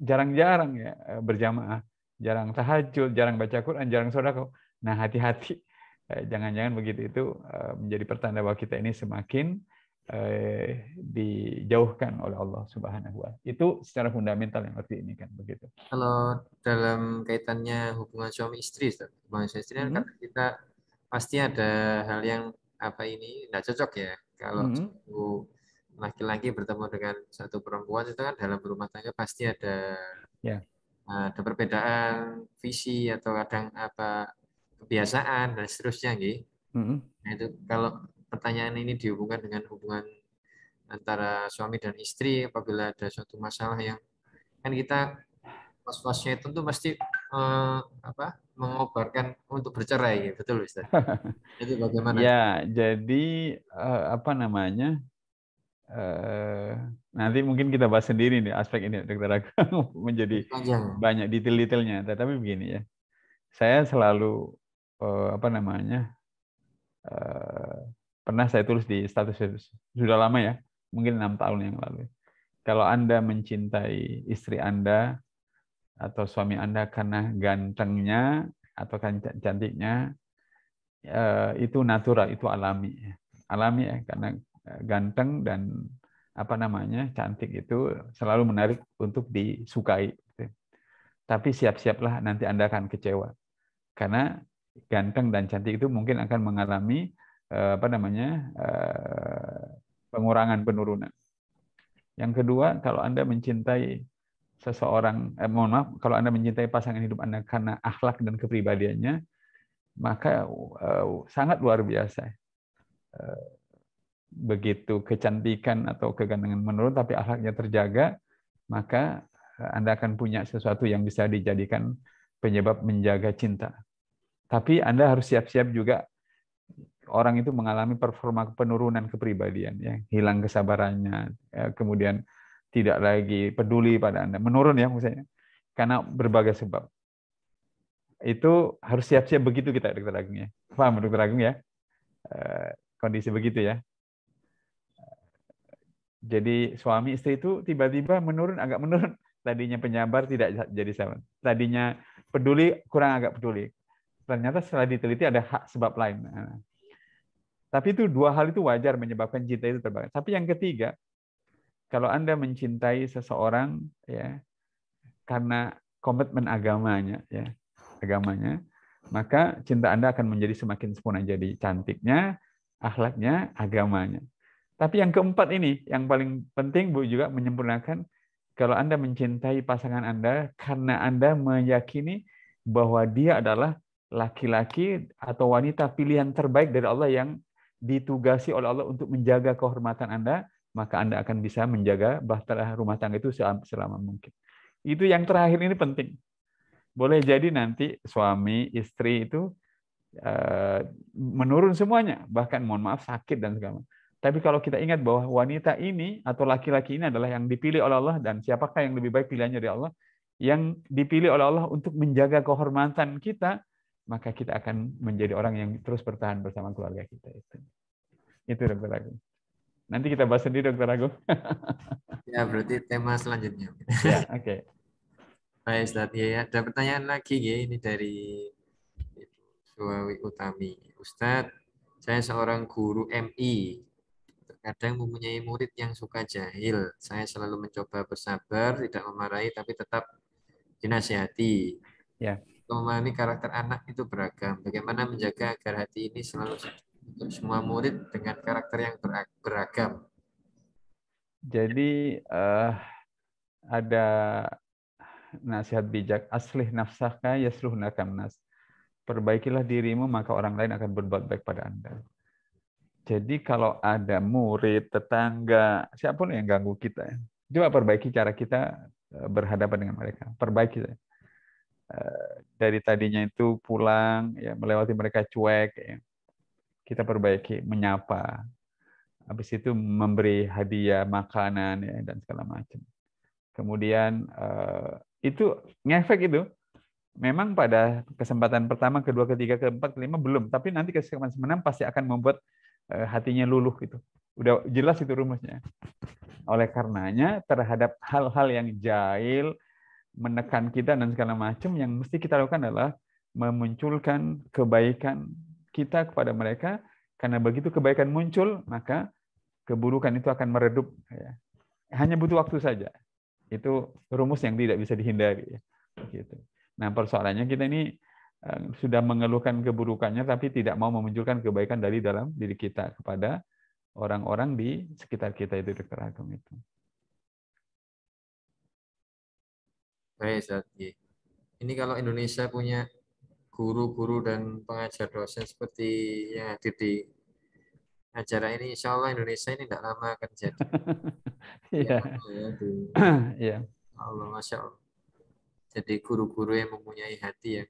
jarang-jarang, ya, berjamaah, jarang tahajud, jarang baca Quran, jarang sedekah. Nah, hati-hati, jangan-jangan begitu itu menjadi pertanda bahwa kita ini semakin dijauhkan oleh Allah Subhanahu wa Ta'ala. Itu secara fundamental yang arti ini kan begitu. Kalau dalam kaitannya hubungan suami istri, Ustaz. Hubungan suami istri kan kita pasti ada hal yang apa ini tidak cocok ya. Kalau satu laki-laki bertemu dengan satu perempuan itu kan dalam rumah tangga pasti Ya. ada perbedaan visi atau kadang apa kebiasaan dan seterusnya gitu. Nah, itu kalau pertanyaan ini dihubungkan dengan hubungan antara suami dan istri apabila ada suatu masalah yang kan kita was-wasnya itu tuh pasti mengobarkan untuk bercerai ya, betul Ustaz. Itu bagaimana? Ya, jadi apa namanya? Nanti mungkin kita bahas sendiri nih aspek ini, Dokter Agung, menjadi Panjang. banyak detail-detailnya. Tetapi begini ya, saya selalu pernah saya tulis di status sudah lama ya, mungkin 6 tahun yang lalu. Kalau Anda mencintai istri Anda atau suami Anda karena gantengnya atau kan cantiknya, itu natural, itu alami, alami ya, karena ganteng dan cantik itu selalu menarik untuk disukai. Tapi siap-siaplah nanti Anda akan kecewa karena ganteng dan cantik itu mungkin akan mengalami pengurangan, penurunan. Yang kedua, kalau Anda mencintai seseorang, kalau Anda mencintai pasangan hidup Anda karena akhlak dan kepribadiannya, maka sangat luar biasa. Begitu kecantikan atau kegantengan menurun, tapi akhlaknya terjaga, maka Anda akan punya sesuatu yang bisa dijadikan penyebab menjaga cinta. Tapi Anda harus siap-siap juga orang itu mengalami performa penurunan kepribadian, ya, hilang kesabarannya, kemudian tidak lagi peduli pada Anda, menurun ya misalnya, karena berbagai sebab. Itu harus siap-siap begitu kita, Dokter Agung ya. Paham, Dokter Agung ya? Kondisi begitu ya. Jadi suami istri itu tiba-tiba menurun, agak menurun. Tadinya penyabar tidak jadi sabar. Tadinya peduli kurang agak peduli. Ternyata setelah diteliti ada sebab lain. Tapi itu dua hal itu wajar menyebabkan cinta itu terbakar. Tapi yang ketiga, kalau Anda mencintai seseorang ya karena komitmen agamanya ya, maka cinta Anda akan menjadi semakin sempurna, jadi cantiknya, akhlaknya, agamanya. Tapi yang keempat ini, yang paling penting Bu juga menyempurnakan, kalau Anda mencintai pasangan Anda karena Anda meyakini bahwa dia adalah laki-laki atau wanita pilihan terbaik dari Allah yang ditugasi oleh Allah untuk menjaga kehormatan Anda, maka Anda akan bisa menjaga bahtera rumah tangga itu selama mungkin. Itu yang terakhir ini penting. Boleh jadi nanti suami, istri itu menurun semuanya, bahkan mohon maaf sakit dan segala macam. Tapi kalau kita ingat bahwa wanita ini atau laki-laki ini adalah yang dipilih oleh Allah, dan siapakah yang lebih baik pilihannya dari Allah, yang dipilih oleh Allah untuk menjaga kehormatan kita, maka kita akan menjadi orang yang terus bertahan bersama keluarga kita. Itu Dr. Agung. Nanti kita bahas sendiri Dr. Agung. Ya, berarti tema selanjutnya. Ya, oke. Baik, Ustaz. Ya, ada pertanyaan lagi ya, ini dari Suwawi Utami. Ustadz, saya seorang guru MI. Terkadang mempunyai murid yang suka jahil. Saya selalu mencoba bersabar, tidak memarahi, tapi tetap dinasihati. Ya. Memahami karakter anak itu beragam. Bagaimana menjaga agar hati ini selalu untuk semua murid dengan karakter yang beragam. Jadi ada nasihat bijak, aslih nafsaka yasluh nakam nas. Perbaikilah dirimu maka orang lain akan berbuat baik pada Anda. Jadi kalau ada murid, tetangga, siapapun yang ganggu kita, coba perbaiki cara kita berhadapan dengan mereka. Perbaiki. Dari tadinya itu pulang, ya, melewati mereka cuek, ya. Kita perbaiki, menyapa. Habis itu memberi hadiah, makanan, ya, dan segala macam. Kemudian itu ngefek itu. Memang pada kesempatan pertama, kedua, ketiga, keempat, kelima belum, tapi nanti kesempatan ke-6 pasti akan membuat hatinya luluh gitu. Udah jelas itu rumusnya. Oleh karenanya terhadap hal-hal yang jahil, menekan kita dan segala macam, yang mesti kita lakukan adalah memunculkan kebaikan kita kepada mereka, karena begitu kebaikan muncul, maka keburukan itu akan meredup. Ya. Hanya butuh waktu saja. Itu rumus yang tidak bisa dihindari. Ya. Gitu. Nah, persoalannya kita ini sudah mengeluhkan keburukannya, tapi tidak mau memunculkan kebaikan dari dalam diri kita kepada orang-orang di sekitar kita itu, Dr. Agung itu. Baik, Ustaz. Ini kalau Indonesia punya guru-guru dan pengajar dosen seperti yang hadir di acara ini, insya Allah Indonesia ini tidak lama akan jadi. Iya. Iya. Allah, Masya Allah. Jadi guru-guru yang mempunyai hati yang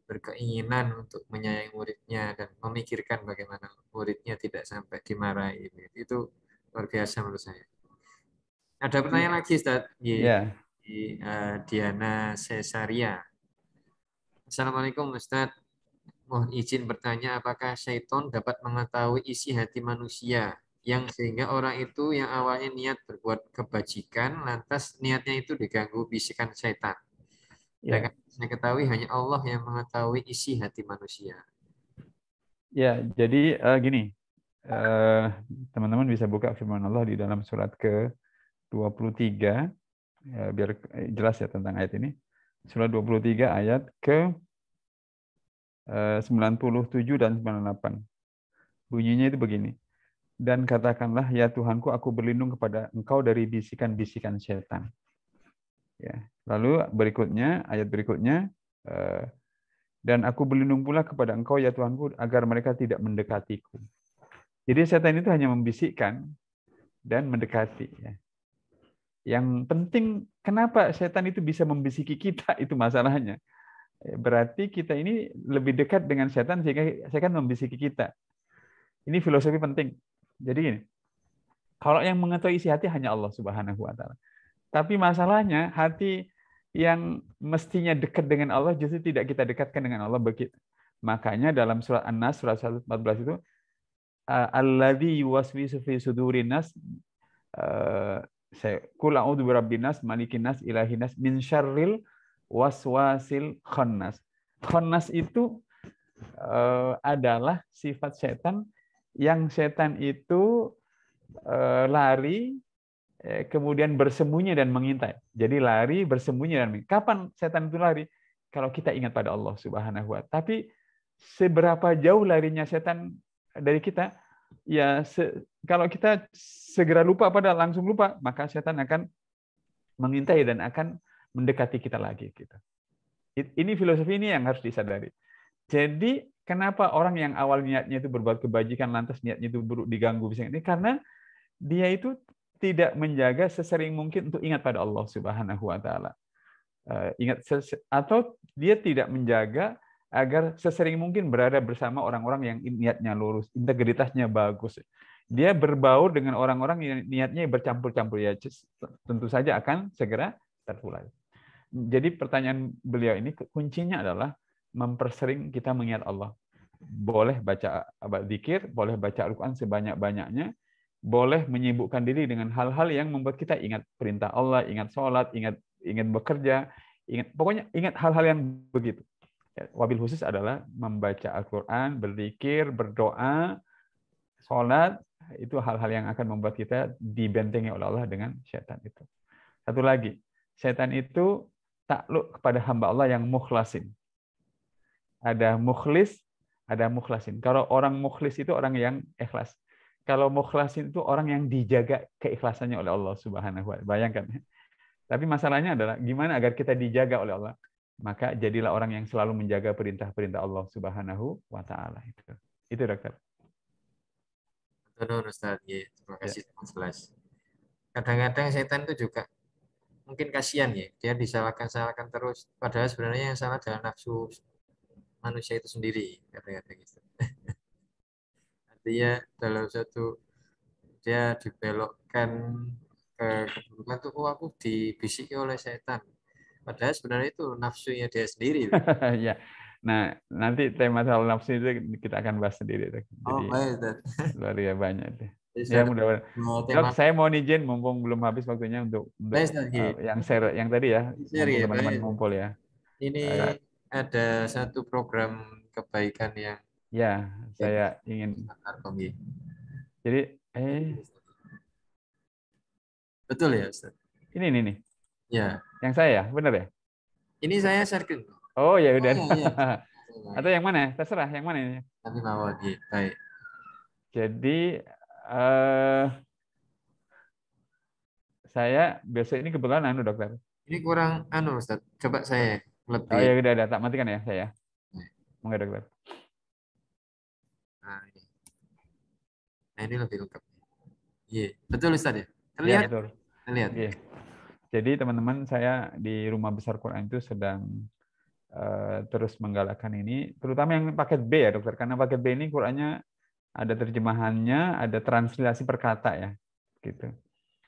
berkeinginan untuk menyayangi muridnya dan memikirkan bagaimana muridnya tidak sampai dimarahi. Itu luar biasa menurut saya. Ada pertanyaan lagi, Ustaz. Iya. Diana Cesaria. Assalamualaikum, Ustaz. Mohon izin bertanya, apakah syaitan dapat mengetahui isi hati manusia yang sehingga orang itu yang awalnya niat berbuat kebajikan, lantas niatnya itu diganggu bisikan syaitan. Ya. Saya ketahui hanya Allah yang mengetahui isi hati manusia. Ya, jadi gini, teman-teman bisa buka firman Allah di dalam surat ke-23, biar jelas ya tentang ayat ini. Surat 23 ayat ke-97 dan 98. Bunyinya itu begini. Dan katakanlah, ya Tuhanku, aku berlindung kepada Engkau dari bisikan-bisikan setan. Ya. Lalu berikutnya, ayat berikutnya, dan aku berlindung pula kepada Engkau, ya Tuhanku, agar mereka tidak mendekatiku. Jadi setan itu hanya membisikkan dan mendekati. Ya. Yang penting, kenapa setan itu bisa membisiki kita, itu masalahnya. Berarti kita ini lebih dekat dengan setan sehingga setan membisiki kita. Ini filosofi penting. Jadi gini, kalau yang mengetahui isi hati hanya Allah Subhanahu wa Ta'ala. Tapi masalahnya hati yang mestinya dekat dengan Allah justru tidak kita dekatkan dengan Allah begitu. Makanya dalam surat An-Nas surat 114 itu alladzi yuwaswisu fi sudurin nas qul a'udzu birabbin nas malikin nas ilahin nas min syarril waswasil khannas. Khannas itu adalah sifat setan yang setan itu lari kemudian bersembunyi dan mengintai. Jadi lari, bersembunyi dan mengintai. Kapan setan itu lari? Kalau kita ingat pada Allah Subhanahu wa Ta'ala. Tapi seberapa jauh larinya setan dari kita? Ya, kalau kita segera lupa langsung lupa, maka setan akan mengintai dan akan mendekati kita lagi. Gitu. Ini filosofi ini yang harus disadari. Jadi kenapa orang yang awal niatnya itu berbuat kebajikan, lantas niatnya itu buruk diganggu? Ini karena dia itu tidak menjaga sesering mungkin untuk ingat pada Allah Subhanahu wa Ta'ala. Ingat, atau dia tidak menjaga agar sesering mungkin berada bersama orang-orang yang niatnya lurus, integritasnya bagus. Dia berbaur dengan orang-orang yang niatnya bercampur-campur, ya tentu saja akan segera tertular. Jadi pertanyaan beliau ini kuncinya adalah mempersering kita mengingat Allah. Boleh baca zikir, boleh baca Al-Quran sebanyak-banyaknya, boleh menyibukkan diri dengan hal-hal yang membuat kita ingat perintah Allah, ingat sholat, ingat bekerja, pokoknya ingat hal-hal yang begitu. Wabil khusus adalah membaca Al-Quran, berzikir, berdoa, sholat, itu hal-hal yang akan membuat kita dibentengi oleh Allah dengan syaitan itu. Satu lagi, syaitan itu takluk kepada hamba Allah yang mukhlasin. Ada mukhlis, ada mukhlasin. Kalau orang mukhlis itu orang yang ikhlas. Kalau mukhlasin itu orang yang dijaga keikhlasannya oleh Allah Subhanahu wa Ta'ala. Bayangkan. Tapi masalahnya adalah gimana agar kita dijaga oleh Allah? Maka jadilah orang yang selalu menjaga perintah-perintah Allah Subhanahu wa Ta'ala. Itu dokter. Betul, Ustaz. Ya, terima Ya. kasih, jelas. Kadang-kadang setan itu juga mungkin kasihan ya, dia disalahkan terus. Padahal sebenarnya yang salah adalah nafsu manusia itu sendiri, kadang-kadang gitu. Artinya dalam satu dia dibelokkan ke keburukan tuh, oh aku dibisiki oleh setan. Padahal sebenarnya itu nafsunya dia sendiri. Ya. Nah, nanti tema soal nafsu itu kita akan bahas sendiri. Oh, Jadi baik, Ustaz. luar biasa banyak. Jadi Ya sudah mudah-mudahan. Dok, tema saya mau izin mumpung belum habis waktunya untuk baik, Ustaz. yang share yang tadi ya, Share mumpung ya, teman-teman baik. ngumpul ya. Ini ada satu program kebaikan yang Ya, saya ingin. Jadi betul ya, Ustaz? ini nih. Ya. Yang saya, benar ya? Ini saya share. Oh ya udah. Oh, ya, ya. Atau yang mana? Terserah yang mana ini. Nanti mau lagi. Baik. Jadi saya besok ini kebetulan dokter. Ini kurang Ustaz. Coba saya Oh ya lebih. udah tak matikan ya saya. Monggo dokter. Nah, ini. Nah, ini lebih lengkap. Iya, betul Ustaz ya? Ya Terlihat? betul. Terlihat. Iya. Jadi teman-teman, saya di Rumah Besar Quran itu sedang terus menggalakkan ini, terutama yang paket B ya dokter, karena paket B ini Qurannya ada terjemahannya, ada translasi per kata ya, gitu.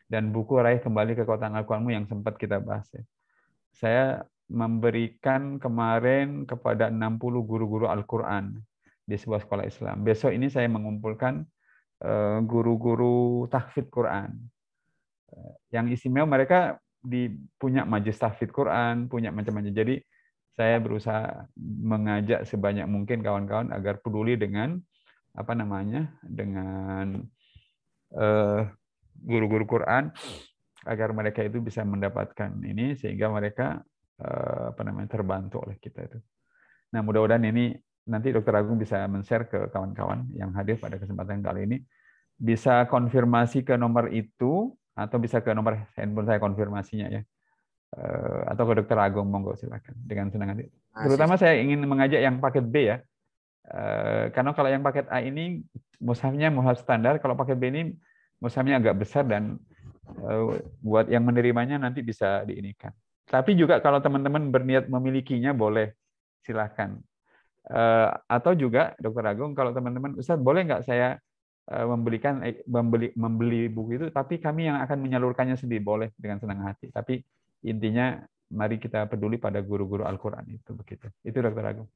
Dan buku Raih Kembali Kekuatan Al-Quranmu yang sempat kita bahas ya. Saya memberikan kemarin kepada 60 guru-guru Al-Quran di sebuah sekolah Islam. Besok ini saya mengumpulkan guru-guru tahfidz Quran. Yang istimewa mereka punya majelis tahfidz Quran, punya macam-macam. Jadi saya berusaha mengajak sebanyak mungkin kawan-kawan agar peduli dengan dengan guru-guru Quran, agar mereka itu bisa mendapatkan ini sehingga mereka terbantu oleh kita itu. Nah, mudah-mudahan ini nanti Dr. Agung bisa men-share ke kawan-kawan yang hadir pada kesempatan kali ini, bisa konfirmasi ke nomor itu atau bisa ke nomor handphone saya konfirmasinya ya. Atau ke Dr. Agung, monggo silakan dengan senang hati. Terutama saya ingin mengajak yang paket B ya. Karena kalau yang paket A ini mushafnya mushaf standar, kalau paket B ini mushafnya agak besar dan buat yang menerimanya nanti bisa diinikan. Tapi juga kalau teman-teman berniat memilikinya boleh, silakan. Atau juga Dr. Agung, kalau teman-teman, Ustaz boleh nggak saya membeli buku itu, tapi kami yang akan menyalurkannya sendiri, boleh dengan senang hati. Tapi intinya mari kita peduli pada guru-guru Al-Quran itu begitu. Itu Dr. Agung.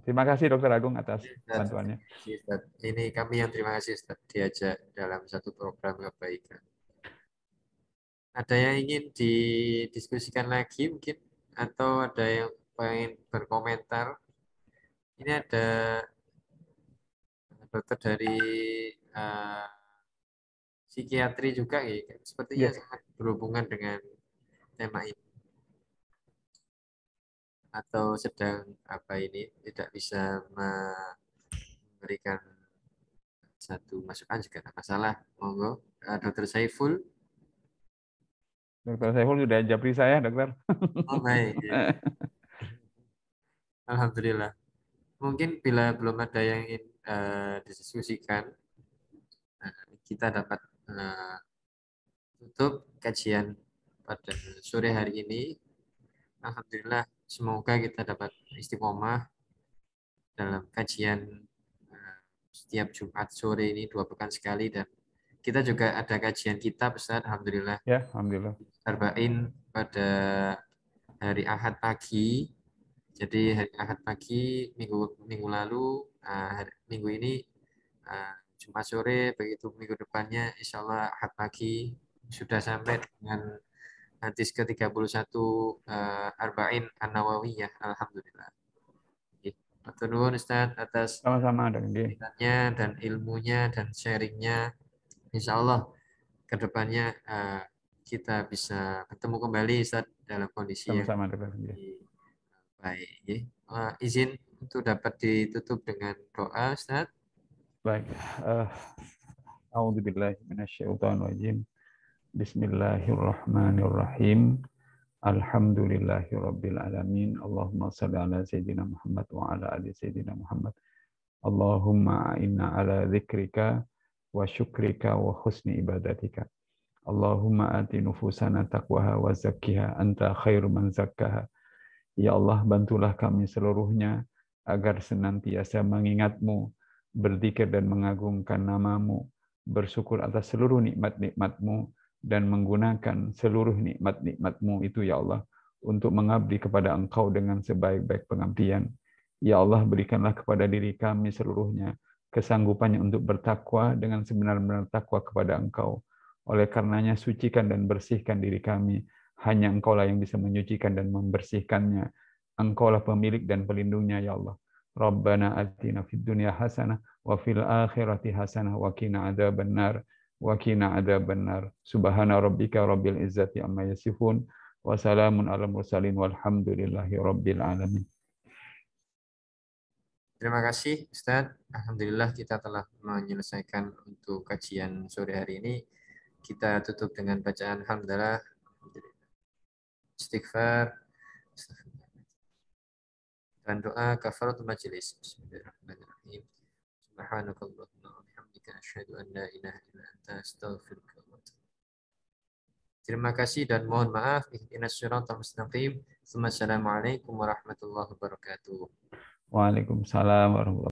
Terima kasih Dr. Agung atas bantuannya. Ini kami yang terima kasih Ustaz, diajak dalam satu program kebaikan. Ada yang ingin didiskusikan lagi mungkin, atau ada yang ingin berkomentar? Ini ada dokter dari psikiatri juga ya, sepertinya sangat berhubungan dengan tema ini. Atau sedang tidak bisa memberikan satu masukan juga tidak masalah. Monggo, Dokter Saiful. Dokter Saiful sudah japri saya, dokter. Oh baik. Ya. Alhamdulillah. Mungkin bila belum ada yang ingin didiskusikan, kita dapat tutup kajian pada sore hari ini. Alhamdulillah, semoga kita dapat istiqomah dalam kajian setiap Jumat sore ini 2 pekan sekali, dan kita juga ada kajian kitab Ustaz, alhamdulillah. Ya, alhamdulillah. Arba'in pada hari Ahad pagi. Jadi hari Ahad pagi minggu lalu, minggu ini Jumat sore, begitu minggu depannya insya Allah Ahad pagi sudah sampai dengan hadis ke-31 Arba'in An-Nawawiyah, alhamdulillah. Matur nuwun Ustaz atas Sama-sama ada nggih. ceritanya dan ilmunya dan sharingnya. Insya Allah kedepannya kita bisa bertemu kembali Ustaz dalam kondisi yang Sama-sama ada nggih. baik. Izin untuk dapat ditutup dengan doa Ustaz. Baik. A'udzubillahi minasyaitonirrajim. Bismillahirrahmanirrahim. Alhamdulillahirabbil alamin. Allahumma shalli ala sayyidina Muhammad wa ala ali sayyidina Muhammad. Allahumma inna ala dzikrika wa syukrika wa husni ibadatika. Allahumma ati nufusana taqwaha wa zakkiha anta khairu man zakkaha. Ya Allah, bantulah kami seluruhnya agar senantiasa mengingat-Mu, berzikir dan mengagungkan nama-Mu, bersyukur atas seluruh nikmat-nikmat-Mu, dan menggunakan seluruh nikmat-nikmat-Mu itu ya Allah untuk mengabdi kepada Engkau dengan sebaik-baik pengabdian. Ya Allah, berikanlah kepada diri kami seluruhnya kesanggupannya untuk bertakwa dengan sebenar-benar takwa kepada Engkau. Oleh karenanya sucikan dan bersihkan diri kami. Hanya Engkaulah yang bisa menyucikan dan membersihkannya. Engkaulah pemilik dan pelindungnya ya Allah. Rabbana atina fid dunya hasanah wa fil akhirati hasanah wa qina adzabannar. Wa qina adzabannar. Subhana rabbika rabbil izzati amma yasifun wa salamun alal mursalin walhamdulillahi rabbil alamin. Terima kasih Ustaz. Alhamdulillah kita telah menyelesaikan untuk kajian sore hari ini. Kita tutup dengan bacaan hamdalah, istighfar, dan doa kafaratul majelis. Bismillahirrahmanirrahim. Subhanakallahumma wa bihamdika asyhadu an la ilaha illa anta astaghfiruka wa atubu. Terima kasih dan mohon maaf. Ihdinas siratal mustaqim. Assalamualaikum warahmatullahi wabarakatuh. Waalaikumsalam warahmatullahi wabarakatuh.